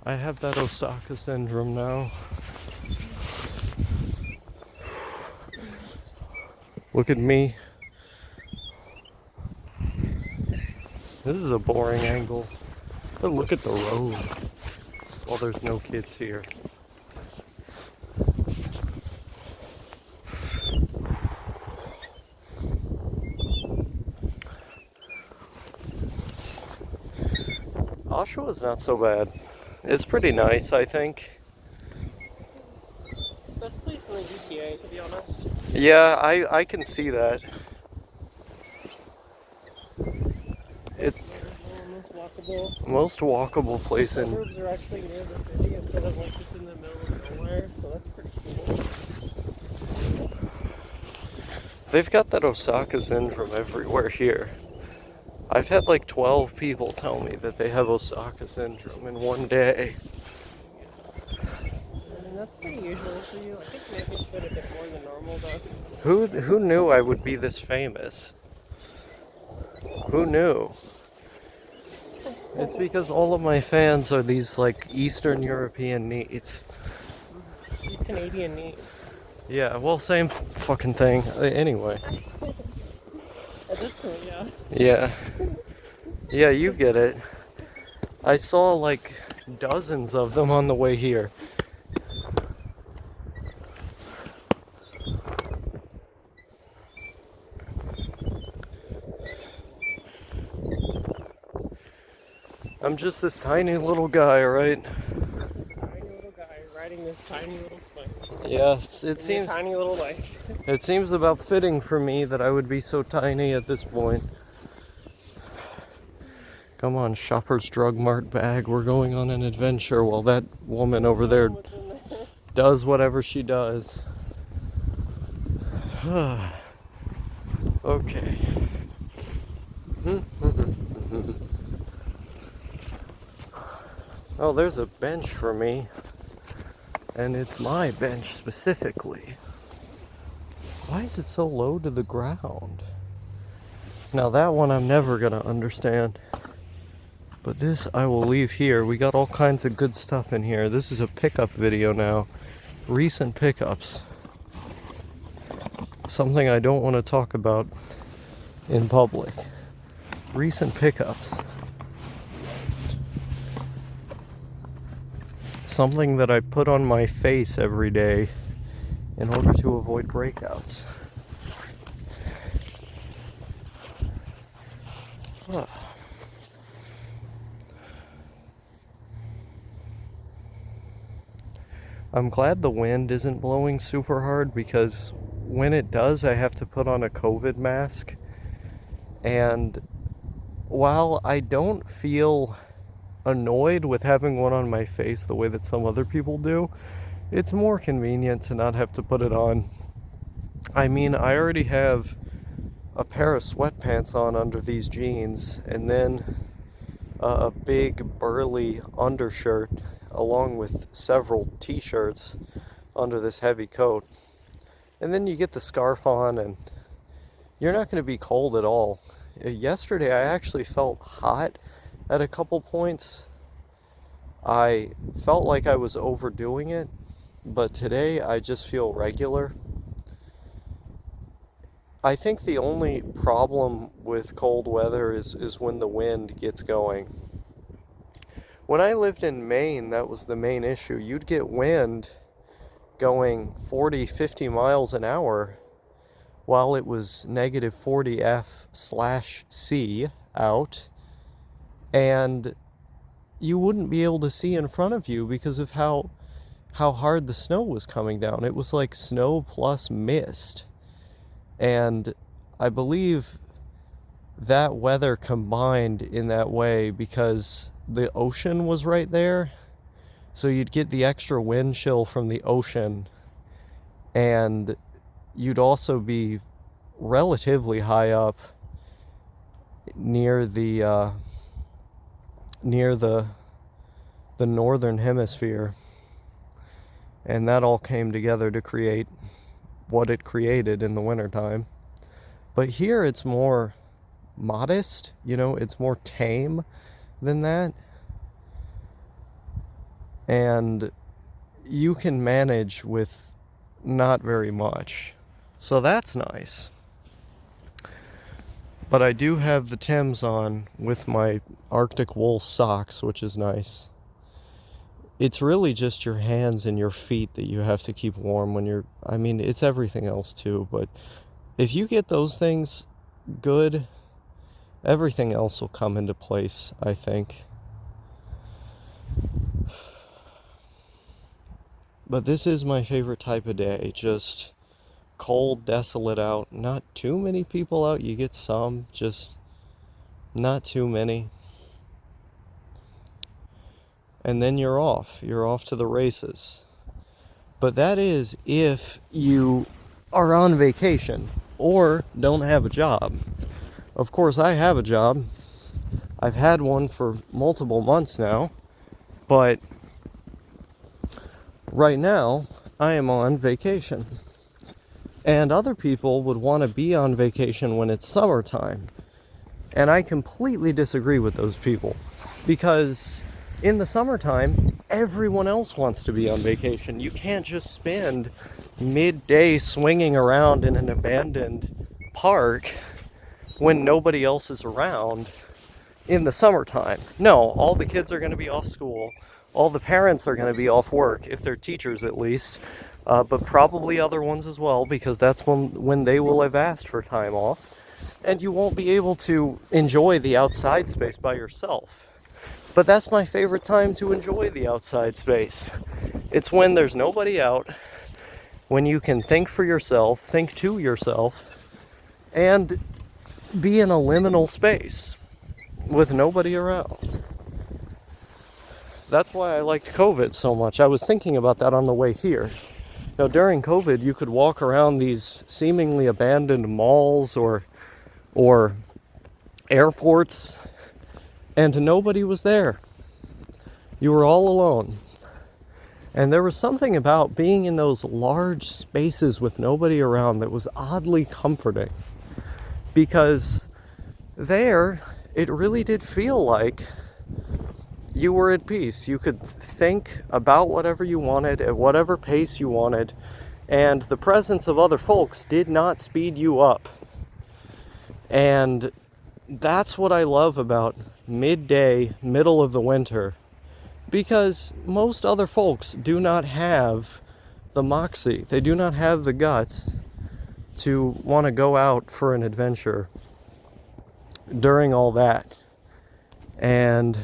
I have that Osaka syndrome now. Look at me. This is a boring angle. But look at the road. Well, there's no kids here. Oshawa's not so bad. It's pretty nice, I think. Best place in the GTA, to be honest. Yeah, I can see that. It's Most walkable. most walkable place in. Suburbs are actually near the city instead of like just in the middle of nowhere, so that's pretty cool. They've got that Osaka syndrome everywhere here. I've had like 12 people tell me that they have Osaka syndrome in one day. I mean, that's pretty usual for you. I think maybe it's been a bit more than normal though. Who knew I would be this famous? Who knew? It's because all of my fans are these like Eastern European neats. These Canadian neat. Yeah, well, same fucking thing. Anyway. At this point, yeah. Yeah. Yeah, you get it. I saw like dozens of them on the way here. I'm just this tiny little guy, right? Just this tiny little guy riding this tiny little spike. Yeah, it seems a tiny little bike. It seems about fitting for me that I would be so tiny at this point. Come on, Shoppers Drug Mart bag. We're going on an adventure while that woman over there does whatever she does. Okay. Oh, there's a bench for me. And it's my bench specifically. Why is it so low to the ground? Now that one I'm never gonna understand. But this I will leave here. We got all kinds of good stuff in here. This is a pickup video now. Recent pickups. Something I don't want to talk about in public. Recent pickups. Something that I put on my face every day in order to avoid breakouts. I'm glad the wind isn't blowing super hard because when it does, I have to put on a COVID mask. And while I don't feel annoyed with having one on my face the way that some other people do, it's more convenient to not have to put it on. I mean, I already have a pair of sweatpants on under these jeans and then a big burly undershirt along with several t-shirts under this heavy coat. And then you get the scarf on and you're not going to be cold at all. Yesterday I actually felt hot at a couple points. I felt like I was overdoing it, but today I just feel regular. I think the only problem with cold weather is when the wind gets going. When I lived in Maine, that was the main issue. You'd get wind going 40, 50 miles an hour while it was negative 40 F/C out, and you wouldn't be able to see in front of you because of how hard the snow was coming down. It was like snow plus mist. And I believe that weather combined in that way because the ocean was right there. So you'd get the extra wind chill from the ocean, and you'd also be relatively high up near the northern hemisphere, and that all came together to create what it created in the wintertime. But here it's more modest, it's more tame than that. and you can manage with not very much. So that's nice. But I do have the Timbs on with my Arctic wool socks, which is nice. It's really just your hands and your feet that you have to keep warm when you're, I mean, it's everything else too, but if you get those things good, everything else will come into place, I think. But this is my favorite type of day, just cold, desolate out, not too many people out, you get some, just not too many. And then you're off to the races. But that is if you are on vacation or don't have a job. Of course, I have a job. I've had one for multiple months now, but right now I am on vacation. And other people would want to be on vacation when it's summertime. And I completely disagree with those people, because in the summertime, everyone else wants to be on vacation. You can't just spend midday swinging around in an abandoned park when nobody else is around in the summertime. No, all the kids are going to be off school. All the parents are going to be off work, if they're teachers at least, but probably other ones as well, because that's when they will have asked for time off. And you won't be able to enjoy the outside space by yourself. But that's my favorite time to enjoy the outside space. It's when there's nobody out, when you can think for yourself, think to yourself, and be in a liminal space with nobody around. That's why I liked COVID so much. I was thinking about that on the way here. Now, during COVID, you could walk around these seemingly abandoned malls or airports, and nobody was there. You were all alone. And there was something about being in those large spaces with nobody around that was oddly comforting. Because there, it really did feel like you were at peace. You could think about whatever you wanted at whatever pace you wanted, and the presence of other folks did not speed you up. And that's what I love about midday, middle of the winter, because most other folks do not have the moxie. They do not have the guts to want to go out for an adventure during all that. And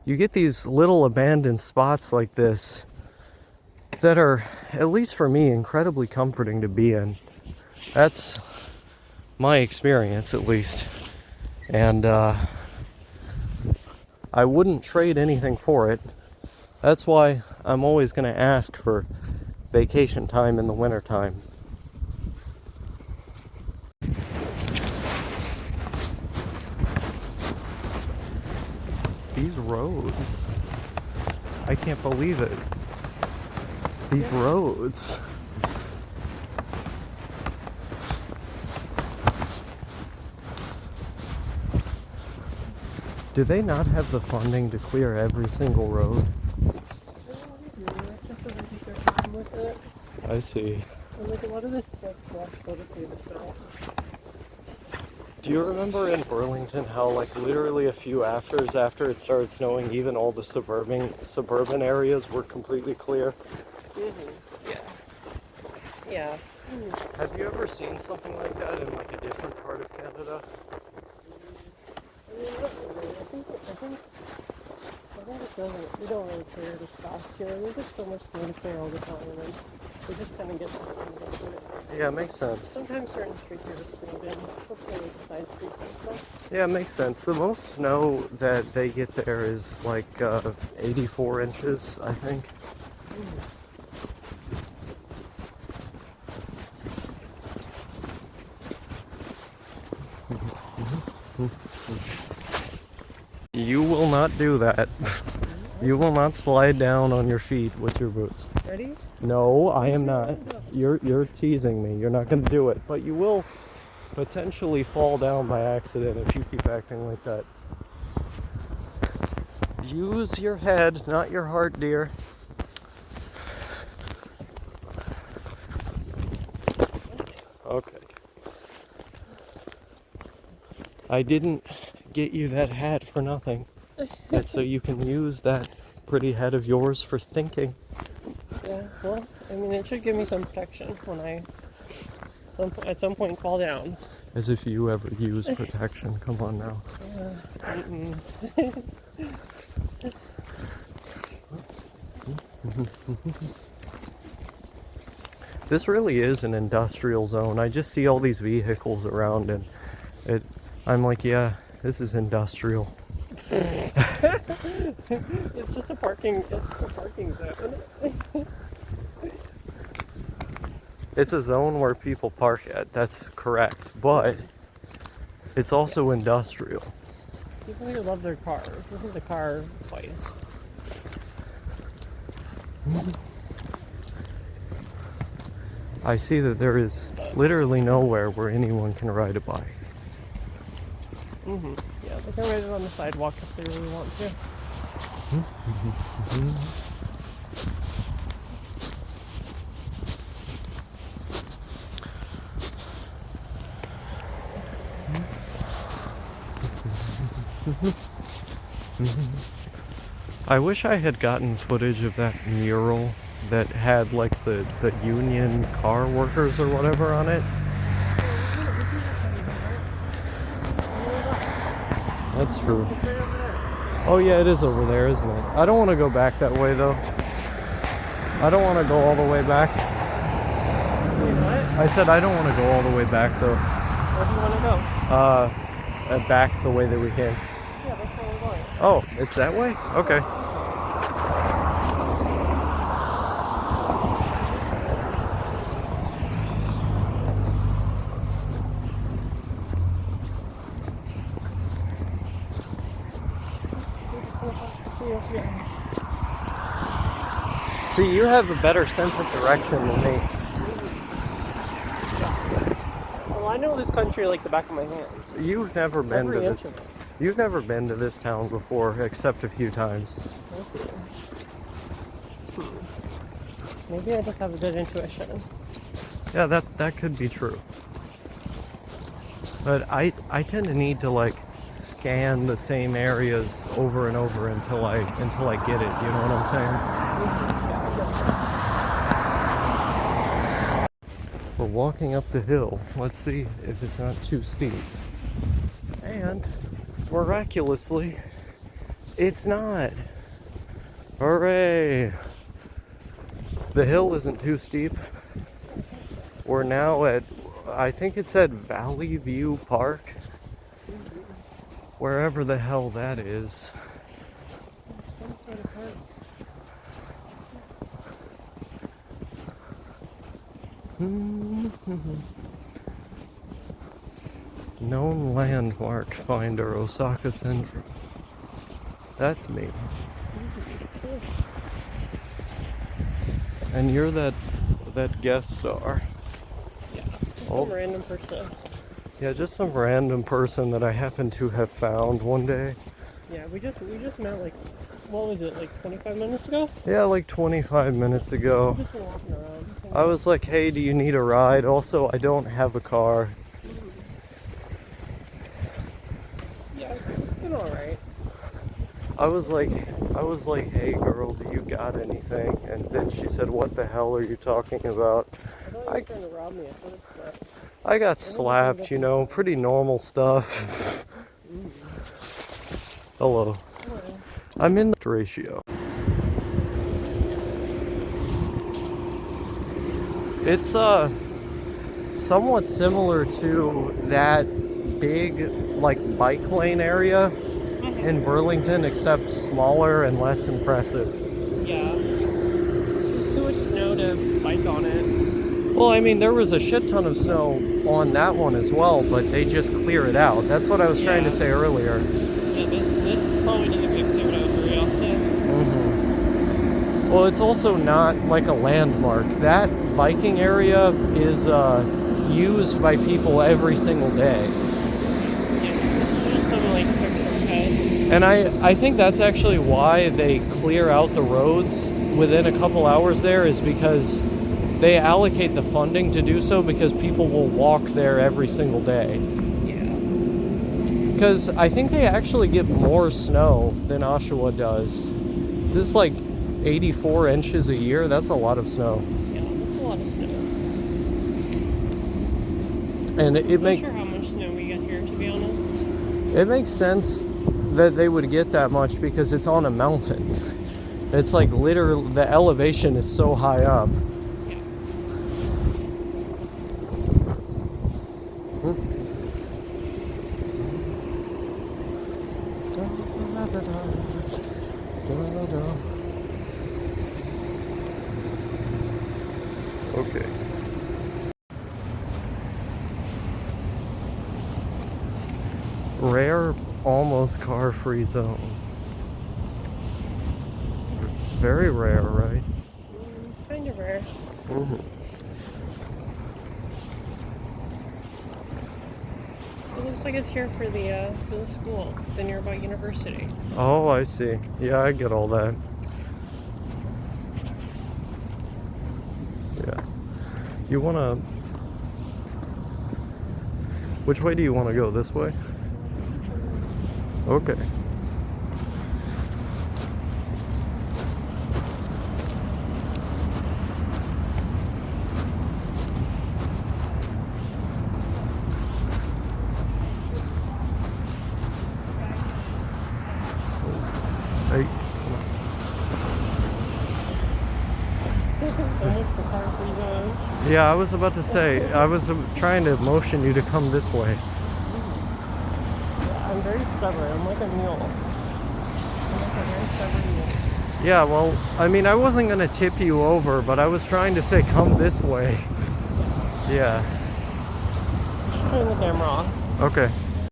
you get these little abandoned spots like this that are, at least for me, incredibly comforting to be in. That's my experience, at least. And I wouldn't trade anything for it. That's why I'm always going to ask for vacation time in the wintertime. These roads, I can't believe it. These roads. Do they not have the funding to clear every single road? I see. And like a lot of this stuff go to save us now. Do you remember in Burlington how, like, literally a few afters after it started snowing, even all the suburban areas were completely clear? Mm-hmm. Yeah. Yeah. Mm-hmm. Have you ever seen something like that in, like, a different part of Canada? I mean, not really. I think it doesn't. We don't really clear the stuff here. There's just so much snow to clear all the time, and then we just kind of get to it. Yeah, it makes sense. Sometimes certain streets are just snowed in. Hopefully, like the side streets and stuff. Yeah, it makes sense. The most snow that they get there is like 84 inches, I think. You will not do that. You will not slide down on your feet with your boots. Ready? No, I am not. You're teasing me. You're not going to do it. But you will potentially fall down by accident if you keep acting like that. Use your head, not your heart, dear. Okay. I didn't get you that hat for nothing. It's so you can use that pretty head of yours for thinking. Yeah, well, I mean, it should give me some protection when I at some point fall down. As if you ever use protection. Come on now. This really is an industrial zone. I just see all these vehicles around and I'm like, yeah, this is industrial. It's just a parking zone. It's a zone where people park at, that's correct, but it's also industrial. People here love their cars. This is a car place. I see that there is literally nowhere where anyone can ride a bike. Yeah, they can ride it on the sidewalk if they really want to. I wish I had gotten footage of that mural that had like the union car workers or whatever on it. That's true. Oh yeah, it is over there, isn't it? I don't want to go back that way though. I don't want to go all the way back. Wait, what? I said I don't want to go all the way back though. Where do you want to go? Back the way that we came. Yeah, that's where we're going. Oh, it's that way? Okay. See, you have a better sense of direction than me. Well, I know this country like the back of my hand. You've never been Every to inch this. of it. You've never been to this town before, except a few times. Maybe I just have a good intuition. Yeah, that could be true. But I tend to need to like scan the same areas over and over until I get it. You know what I'm saying? We're walking up the hill. Let's see if it's not too steep. And miraculously, it's not. Hooray! The hill isn't too steep. We're now at, I think it said Valley View Park. Wherever the hell that is. Some sort of park. Known landmark finder, OsakaSyndrome. That's me. And you're that guest star. Yeah, just some random person. Yeah, just some random person that I happen to have found one day. Yeah, we just met like, what was it, like 25 minutes ago? Yeah, like 25 minutes ago. We've just been walking around. I was like, hey, do you need a ride? Also, I don't have a car. Yeah, it's been alright. I was like, hey girl, do you got anything? And then she said, what the hell are you talking about? I thought you were trying to rob me. I got slapped, you know, pretty normal stuff. Hello. I'm in the ratio. It's somewhat similar to that big like bike lane area in Burlington, except smaller and less impressive. Yeah. There's too much snow to bike on it. Well, I mean, there was a shit ton of snow on that one as well, but they just clear it out. That's what I was trying to say earlier. Yeah, this probably doesn't get cleared out very often. Well, it's also not like a landmark. That biking area is used by people every single day. Yeah, there's some like picture head. And I think that's actually why they clear out the roads within a couple hours there, is because they allocate the funding to do so, because people will walk there every single day. Yeah. Because I think they actually get more snow than Oshawa does. This is like 84 inches a year. That's a lot of snow. Yeah, that's a lot of snow. And I'm not sure how much snow we get here, to be honest. It makes sense that they would get that much because it's on a mountain. It's like literally, the elevation is so high up. Yeah. Okay. Rare, almost car-free zone. Very rare, right? Kind of rare. Mm-hmm. It looks like it's here for the school, the nearby university. Oh, I see. Yeah, I get all that. Yeah. You wanna... Which way do you want to go? This way? Okay. Hey. So much for car-free zone. Yeah, I was about to say, I was trying to motion you to come this way. Yeah, I'm very stubborn. I'm like a mule. I'm like a very stubborn mule. Yeah, well, I mean, I wasn't going to tip you over, but I was trying to say come this way. Yeah. Turn the camera off. Okay.